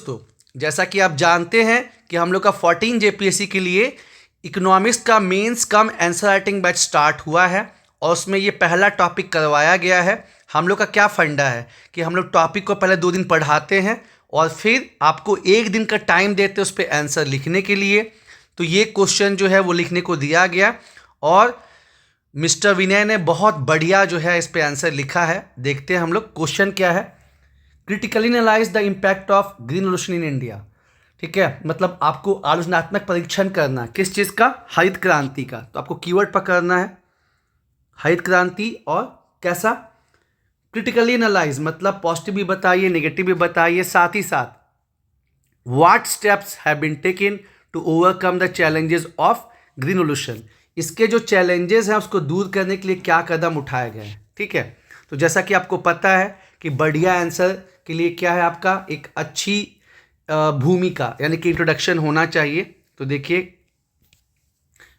दोस्तों, जैसा कि आप जानते हैं कि हम लोग का 14 जेपीएससी के लिए इकोनॉमिक्स का मेंस कम आंसर राइटिंग बैच स्टार्ट हुआ है और उसमें ये पहला टॉपिक करवाया गया है। हम लोग का क्या फंडा है कि हम लोग टॉपिक को पहले 2 दिन पढ़ाते हैं और फिर आपको 1 दिन का टाइम देते हैं उस पर आंसर लिखने के लिए। तो ये क्वेश्चन जो है वो लिखने को दिया गया और मिस्टर विनय ने बहुत बढ़िया जो है इस पर आंसर लिखा है। देखते हैं हम लोग क्वेश्चन क्या है। Critically analyse the impact of green revolution in India. ठीक है, मतलब आपको आलोचनात्मक परीक्षण करना किस चीज़ का, हरित क्रांति का। तो आपको कीवर्ड पकड़ना है हरित क्रांति और कैसा। क्रिटिकली एनालाइज मतलब पॉजिटिव भी बताइए, नेगेटिव भी बताइए, साथ ही साथ what steps have been taken to overcome the challenges of green revolution. इसके जो चैलेंजेस हैं उसको दूर करने के लिए क्या कदम उठाए गए हैं। ठीक है, तो जैसा कि आपको पता है कि बढ़िया आंसर के लिए क्या है, आपका एक अच्छी भूमिका यानी कि इंट्रोडक्शन होना चाहिए। तो देखिए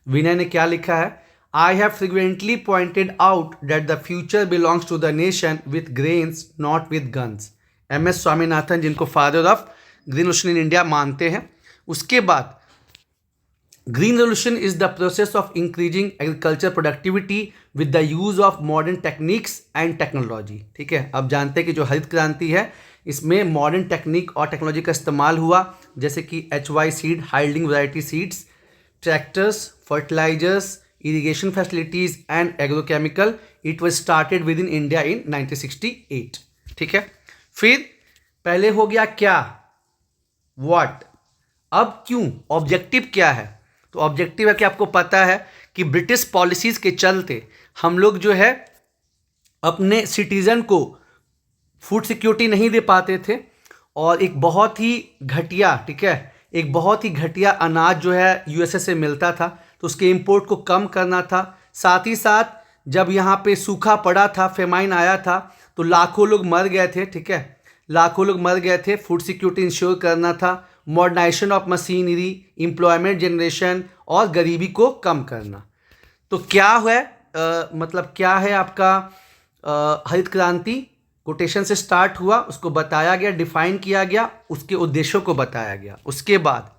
विनय ने क्या लिखा है। I have frequently pointed out that the future belongs to the nation with grains not with guns. MS Swaminathan, जिनको father of green revolution in India मानते हैं। उसके बाद green revolution is the process of increasing agriculture productivity with the use of modern techniques and technology. ठीक है, अब जानते हैं कि जो हरित क्रांति है इसमें मॉडर्न टेक्निक और टेक्नोलॉजी का इस्तेमाल हुआ, जैसे कि HY seed, high yielding variety seeds, tractors, fertilisers, irrigation facilities and agrochemical. It was started with in India in 1968। ठीक है, फिर पहले हो गया क्या, व्हाट, अब क्यों, ऑब्जेक्टिव क्या है। तो ऑब्जेक्टिव है कि आपको पता है कि ब्रिटिश पॉलिसीज के चलते हम लोग जो है अपने सिटीजन को फूड सिक्योरिटी नहीं दे पाते थे और एक बहुत ही घटिया, ठीक है, एक बहुत ही घटिया अनाज जो है USA से मिलता था, तो उसके इंपोर्ट को कम करना था। साथ ही साथ जब यहाँ पे सूखा पड़ा था, फेमाइन आया था, तो लाखों लोग मर गए थे। ठीक है, लाखों लोग मर गए थे, फूड सिक्योरिटी इंश्योर करना था, modernisation of machinery, employment generation और गरीबी को कम करना। तो क्या है मतलब क्या है आपका हरित क्रांति, कोटेशन से स्टार्ट हुआ, उसको बताया गया, डिफाइन किया गया, उसके उद्देश्यों को बताया गया। उसके बाद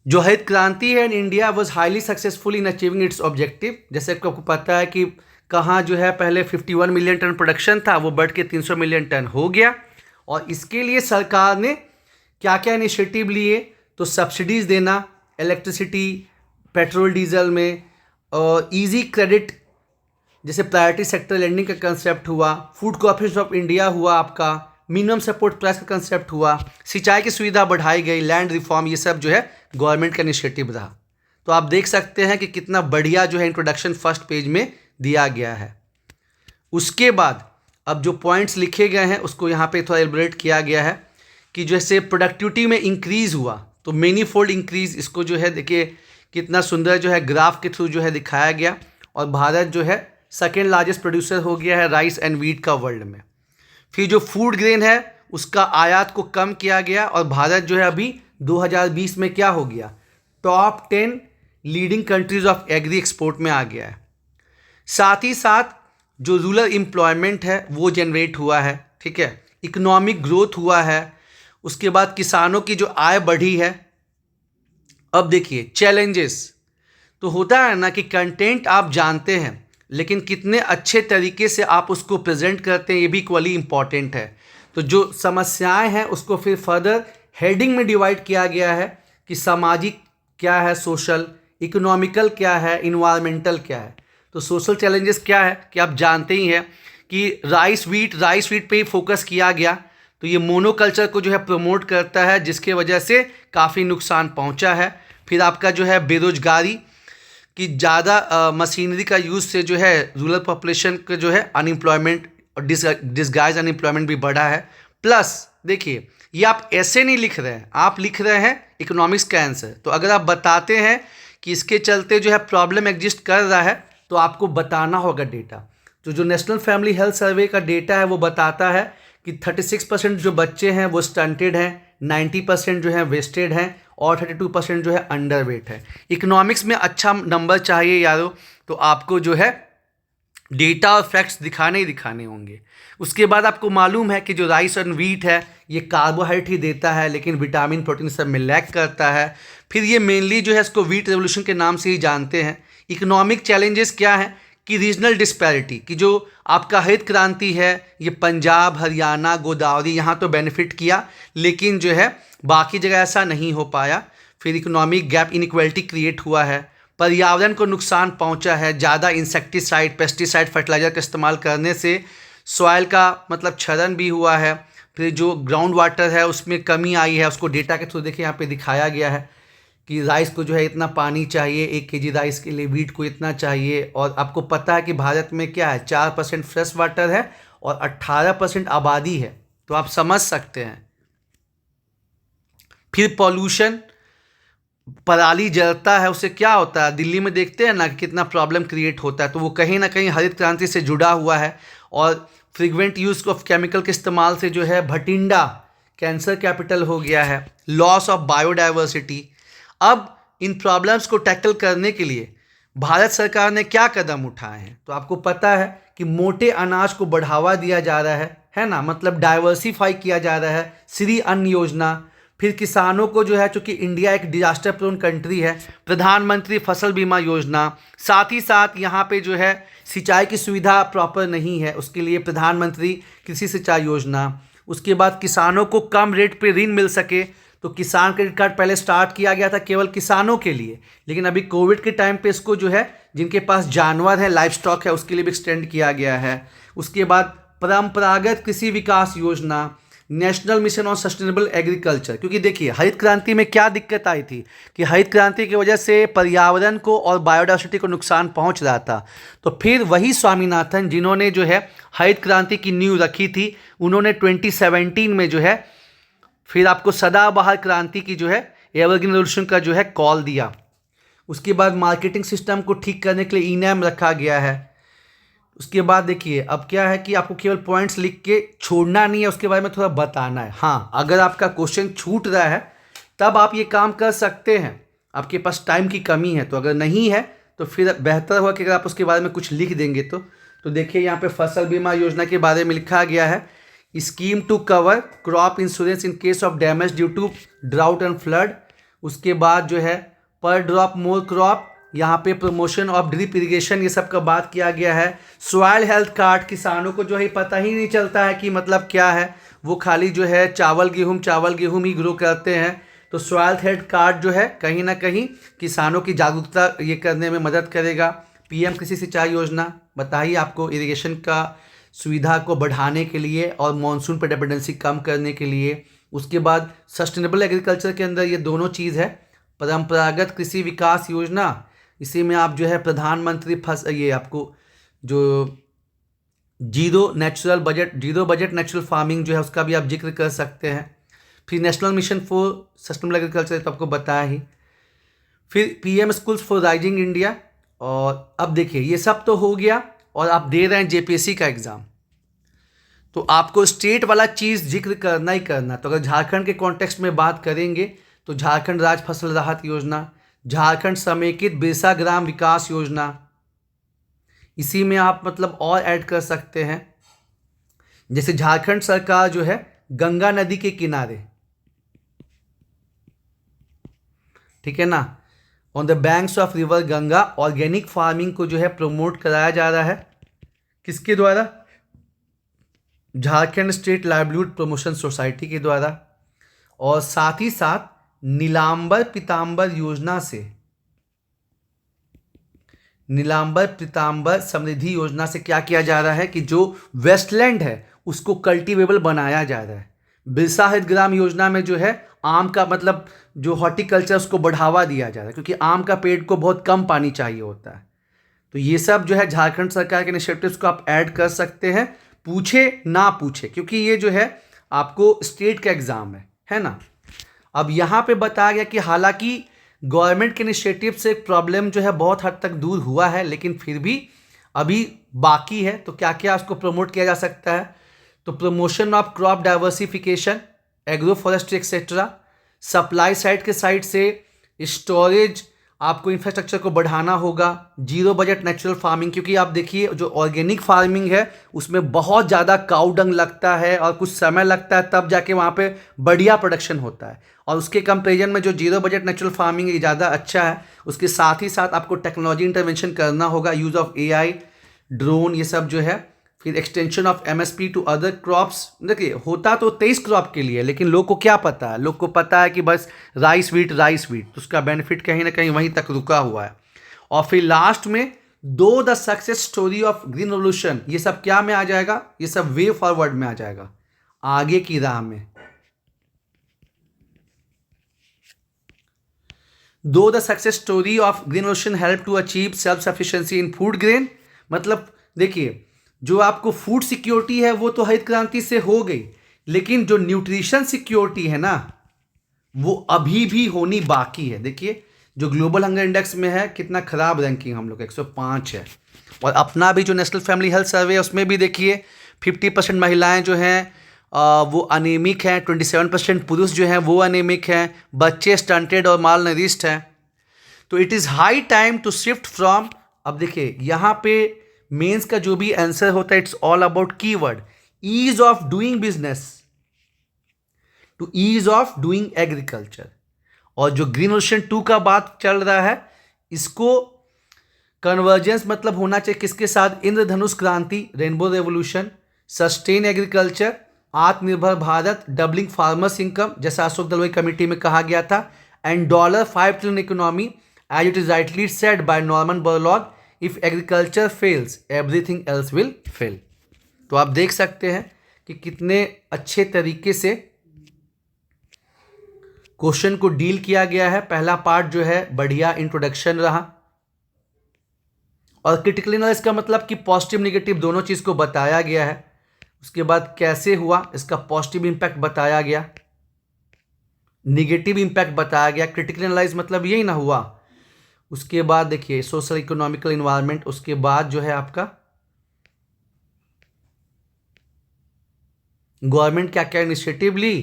जो हरित क्रांति है in India was highly successful in achieving it's objective. जैसे आपको पता है कि कहाँ जो है पहले 51 मिलियन टन प्रोडक्शन था, वो बढ़ के 300 मिलियन टन हो गया। और इसके लिए सरकार ने क्या क्या इनिशिएटिव लिए, तो सब्सिडीज़ देना इलेक्ट्रिसिटी, पेट्रोल, डीजल में, और ईजी क्रेडिट जैसे प्रायोरिटी सेक्टर लेंडिंग का कंसेप्ट हुआ, फूड कॉर्पोरेशन ऑफ इंडिया हुआ, आपका मिनिमम सपोर्ट प्राइस का कंसेप्ट हुआ, सिंचाई की सुविधा बढ़ाई गई, लैंड रिफॉर्म, ये सब जो है गवर्नमेंट का इनिशिएटिव रहा। तो आप देख सकते हैं कि कितना बढ़िया जो है इंट्रोडक्शन फर्स्ट पेज में दिया गया है। उसके बाद अब जो पॉइंट्स लिखे गए हैं उसको यहाँ पे थोड़ा एलिब्रेट किया गया है कि जैसे प्रोडक्टिविटी में इंक्रीज़ हुआ, तो मेनी फोल्ड इंक्रीज, इसको जो है देखिए कितना सुंदर जो है ग्राफ के थ्रू जो है दिखाया गया। और भारत जो है सेकेंड लार्जेस्ट प्रोड्यूसर हो गया है राइस एंड वीट का वर्ल्ड में। फिर जो फूड ग्रेन है उसका आयात को कम किया गया और भारत जो है अभी 2020 में क्या हो गया, top 10 leading countries of agree export में आ गया है। साथ ही साथ जो रूरल एम्प्लॉयमेंट है वो जनरेट हुआ है। ठीक है, इकोनॉमिक ग्रोथ हुआ है। उसके बाद किसानों की जो आय बढ़ी है। अब देखिए चैलेंजेस, तो होता है ना कि कंटेंट आप जानते हैं लेकिन कितने अच्छे तरीके से आप उसको प्रेजेंट करते हैं ये भी इक्वली इम्पॉर्टेंट है। तो जो समस्याएं हैं उसको फिर फर्दर हेडिंग में डिवाइड किया गया है कि सामाजिक क्या है, सोशल, इकोनॉमिकल क्या है, इन्वायरमेंटल क्या है। तो सोशल चैलेंजेस क्या है कि आप जानते ही हैं कि राइस वीट पे ही फोकस किया गया, तो ये मोनोकल्चर को जो है प्रमोट करता है जिसके वजह से काफ़ी नुकसान पहुंचा है। फिर आपका जो है बेरोजगारी कि ज़्यादा मशीनरी का यूज़ से जो है रूरल पॉपुलेशन का जो है अनएम्प्लॉयमेंट और डिसगाइज अनएम्प्लॉयमेंट भी बढ़ा है। प्लस देखिए ये आप ऐसे नहीं लिख रहे हैं, आप लिख रहे हैं इकोनॉमिक्स का आंसर। तो अगर आप बताते हैं कि इसके चलते जो है प्रॉब्लम एग्जिस्ट कर रहा है तो आपको बताना होगा डेटा। तो जो नेशनल फैमिली हेल्थ सर्वे का डेटा है वो बताता है कि 36% जो बच्चे हैं वो स्टंटेड हैं, 90% जो है वेस्टेड हैं और 32% जो है अंडरवेट है। इकोनॉमिक्स में अच्छा नंबर चाहिए यारों, तो आपको जो है डेटा और फैक्ट्स दिखाने ही दिखाने होंगे। उसके बाद आपको मालूम है कि जो राइस और व्हीट है ये कार्बोहाइड्रेट ही देता है, लेकिन विटामिन प्रोटीन सब में लैक करता है। फिर ये मेनली जो है इसको व्हीट रेवोल्यूशन के नाम से ही जानते हैं। इकोनॉमिक चैलेंजेस क्या हैं कि रीजनल डिस्पैरिटी, कि जो आपका हरित क्रांति है ये पंजाब, हरियाणा, गोदावरी यहाँ तो बेनिफिट किया, लेकिन जो है बाकी जगह ऐसा नहीं हो पाया। फिर इकोनॉमिक गैप, इनइक्वालिटी क्रिएट हुआ है। पर्यावरण को नुकसान पहुंचा है, ज़्यादा इंसेक्टिसाइड, पेस्टिसाइड, फर्टिलाइज़र का इस्तेमाल करने से सॉइल का मतलब क्षरण भी हुआ है। फिर जो ग्राउंड वाटर है उसमें कमी आई है, उसको डेटा के थ्रू देखिए यहाँ पे दिखाया गया है कि राइस को जो है इतना पानी चाहिए, 1 kg राइस के लिए, व्हीट को इतना चाहिए। और आपको पता है कि भारत में क्या है, 4% फ्रेश वाटर है और 18% आबादी है, तो आप समझ सकते हैं। फिर पॉल्यूशन, पराली जलता है उससे क्या होता है, दिल्ली में देखते हैं ना कि कितना प्रॉब्लम क्रिएट होता है, तो वो कहीं ना कहीं हरित क्रांति से जुड़ा हुआ है। और फ्रीक्वेंट यूज़ ऑफ केमिकल के इस्तेमाल से जो है भटिंडा कैंसर कैपिटल हो गया है। Loss of biodiversity. अब इन प्रॉब्लम्स को टैकल करने के लिए भारत सरकार ने क्या कदम उठाए हैं, तो आपको पता है कि मोटे अनाज को बढ़ावा दिया जा रहा है ना, मतलब डाइवर्सिफाई किया जा रहा है, श्री अन्न योजना। फिर किसानों को जो है, चूँकि इंडिया एक डिजास्टर प्रोन कंट्री है, प्रधानमंत्री फसल बीमा योजना। साथ ही साथ यहाँ पे जो है सिंचाई की सुविधा प्रॉपर नहीं है, उसके लिए प्रधानमंत्री कृषि सिंचाई योजना। उसके बाद किसानों को कम रेट पे ऋण मिल सके, तो किसान क्रेडिट कार्ड पहले स्टार्ट किया गया था केवल किसानों के लिए, लेकिन अभी कोविड के टाइम पे इसको जो है जिनके पास जानवर है, लाइफ स्टॉक है, उसके लिए भी एक्सटेंड किया गया है। उसके बाद परंपरागत कृषि विकास योजना, national mission on sustainable agriculture. क्योंकि देखिए हरित क्रांति में क्या दिक्कत आई थी कि हरित क्रांति की वजह से पर्यावरण को और बायोडाइवर्सिटी को नुकसान पहुंच रहा था, तो फिर वही स्वामीनाथन जिन्होंने जो है हरित क्रांति की नींव रखी थी, उन्होंने 2017 में जो है फिर आपको सदाबहार क्रांति की जो है एवरग्रीन रेवोल्यूशन का जो है कॉल दिया। उसके बाद मार्केटिंग सिस्टम को ठीक करने के लिए इनैम रखा गया है। उसके बाद देखिए अब क्या है कि आपको केवल पॉइंट्स लिख के छोड़ना नहीं है, उसके बारे में थोड़ा बताना है। हाँ, अगर आपका क्वेश्चन छूट रहा है तब आप ये काम कर सकते हैं, आपके पास टाइम की कमी है, तो अगर नहीं है तो फिर बेहतर होगा कि अगर आप उसके बारे में कुछ लिख देंगे तो देखिए यहाँ पे फसल बीमा योजना के बारे में लिखा गया है, scheme to cover crop insurance in case of damage due to drought and flood. उसके बाद जो है पर ड्रॉप मोर क्रॉप, यहाँ पे प्रमोशन ऑफ ड्रिप इरिगेशन, ये सब का बात किया गया है। सॉइल हेल्थ कार्ड, किसानों को जो है पता ही नहीं चलता है कि मतलब क्या है, वो खाली जो है चावल गेहूँ ही ग्रो करते हैं। तो सॉइल हेल्थ कार्ड जो है कहीं ना कहीं किसानों की जागरूकता ये करने में मदद करेगा। पीएम कृषि सिंचाई योजना बताइए आपको इरिगेशन का सुविधा को बढ़ाने के लिए और मानसून पर डिपेंडेंसी कम करने के लिए। उसके बाद सस्टेनेबल एग्रीकल्चर के अंदर ये दोनों चीज़ है, परंपरागत कृषि विकास योजना, इसी में आप जो है प्रधानमंत्री ये आपको जो जीरो बजट नेचुरल फार्मिंग जो है उसका भी आप जिक्र कर सकते हैं। फिर national mission for sustainable agriculture तो आपको बताया ही। फिर PM schools for rising India. और अब देखिए ये सब तो हो गया और आप दे रहे हैं जेपीएससी का एग्ज़ाम, तो आपको स्टेट वाला चीज़ जिक्र करना ही करना। तो अगर झारखंड के कॉन्टेक्स्ट में बात करेंगे तो झारखंड राज्य फसल राहत योजना, झारखंड समेकित बिरसा ग्राम विकास योजना, इसी में आप मतलब और ऐड कर सकते हैं, जैसे झारखंड सरकार जो है गंगा नदी के किनारे, ठीक है ना, on the banks of river Ganga organic farming को जो है प्रमोट कराया जा रहा है, किसके द्वारा, Jharkhand state livelihood promotion society के द्वारा। और साथ ही साथ नीलांबर पीतांबर योजना से, नीलांबर पीतांबर समृद्धि योजना से क्या किया जा रहा है कि जो वेस्टलैंड है उसको कल्टीवेबल बनाया जा रहा है। बिरसा हरित ग्राम योजना में जो है आम का मतलब जो हॉर्टिकल्चर उसको बढ़ावा दिया जा रहा है, क्योंकि आम का पेड़ को बहुत कम पानी चाहिए होता है। तो ये सब जो है झारखंड सरकार के इनिशिएटिव्स को आप ऐड कर सकते हैं, पूछे ना पूछे, क्योंकि ये जो है आपको स्टेट का एग्ज़ाम है ना। अब यहाँ पे बताया गया कि हालांकि गवर्नमेंट के इनिशिएटिव से प्रॉब्लम जो है बहुत हद तक दूर हुआ है, लेकिन फिर भी अभी बाकी है। तो क्या क्या उसको प्रमोट किया जा सकता है, तो promotion of crop diversification, agro forestry etcetera, supply side के साइड से स्टोरेज आपको इंफ्रास्ट्रक्चर को बढ़ाना होगा, जीरो बजट नेचुरल फार्मिंग, क्योंकि आप देखिए जो ऑर्गेनिक फार्मिंग है उसमें बहुत ज़्यादा काऊ डंग लगता है और कुछ समय लगता है, तब जाके वहाँ पे बढ़िया प्रोडक्शन होता है। और उसके कंपेरिजन में जो जीरो बजट नेचुरल फार्मिंग है ज़्यादा अच्छा है। उसके साथ ही साथ आपको टेक्नोलॉजी इंटरवेंशन करना होगा, यूज़ ऑफ AI, ड्रोन, ये सब जो है। फिर extension of MSP to other crops. देखिए होता तो 23 क्रॉप के लिए, लेकिन लोग को क्या पता है, लोग को पता है कि बस राइस वीट, तो उसका बेनिफिट कहीं ना कहीं वहीं तक रुका हुआ है। और फिर लास्ट में the success story of green revolution, ये सब क्या में आ जाएगा, ये सब वे फॉरवर्ड में आ जाएगा, आगे की राह में। The success story of green revolution help to achieve self sufficiency in food grain, मतलब देखिए जो आपको फूड सिक्योरिटी है वो तो हरित क्रांति से हो गई, लेकिन जो न्यूट्रिशन सिक्योरिटी है ना वो अभी भी होनी बाकी है। देखिए जो ग्लोबल हंगर इंडेक्स में है कितना खराब रैंकिंग हम लोग 105 है। और अपना भी जो नेशनल फैमिली हेल्थ सर्वे है उसमें भी देखिए 50% महिलाएं जो हैं वो अनेमिक हैं, 27% पुरुष जो हैं वो अनेमिक हैं, बच्चे स्टंटेड और माल नरिश्ड हैं। तो it is high time to shift from, अब देखिए यहाँ पे मेंस का जो भी आंसर होता है it's all about keyword ease of doing business to ease of doing agriculture. और जो ग्रीन रेवोल्यूशन 2 का बात चल रहा है, इसको कन्वर्जेंस मतलब होना चाहिए किसके साथ, इंद्रधनुष क्रांति, रेनबो रेवोल्यूशन, सस्टेन एग्रीकल्चर, आत्मनिर्भर भारत, डबलिंग फार्मर्स इनकम जैसा अशोक दलवाई कमेटी में कहा गया था, and $5 trillion economy as it is rightly said by Norman Borlaug, if agriculture fails everything else will fail. तो आप देख सकते हैं कि कितने अच्छे तरीके से क्वेश्चन को डील किया गया है। पहला पार्ट जो है बढ़िया इंट्रोडक्शन रहा, और क्रिटिकल एनालिसिस का मतलब कि पॉजिटिव निगेटिव दोनों चीज को बताया गया है। उसके बाद कैसे हुआ इसका पॉजिटिव इंपैक्ट बताया गया, निगेटिव इंपैक्ट बताया गया। क्रिटिकल एनालिसिस मतलब यही ना हुआ। उसके बाद देखिए सोशल इकोनॉमिकल इन्वायरमेंट, उसके बाद जो है आपका गवर्नमेंट क्या क्या इनिशिएटिव ली,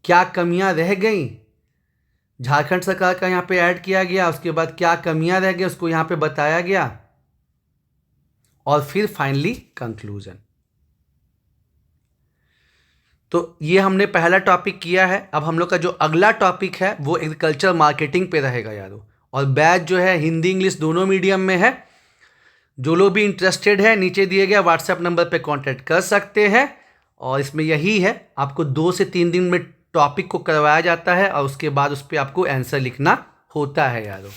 क्या कमियां रह गई, झारखंड सरकार का यहाँ पे ऐड किया गया, उसके बाद क्या कमियां रह गई उसको यहाँ पे बताया गया, और फिर फाइनली कंक्लूजन। तो ये हमने पहला टॉपिक किया है। अब हम लोग का जो अगला टॉपिक है वो एग्रीकल्चर मार्केटिंग पे रहेगा यारों, और बैच जो है हिंदी इंग्लिश दोनों मीडियम में है। जो लोग भी इंटरेस्टेड है नीचे दिए गए व्हाट्सएप नंबर पे कांटेक्ट कर सकते हैं। और इसमें यही है, आपको 2 से 3 दिन में टॉपिक को करवाया जाता है और उसके बाद उस पर आपको आंसर लिखना होता है यारों।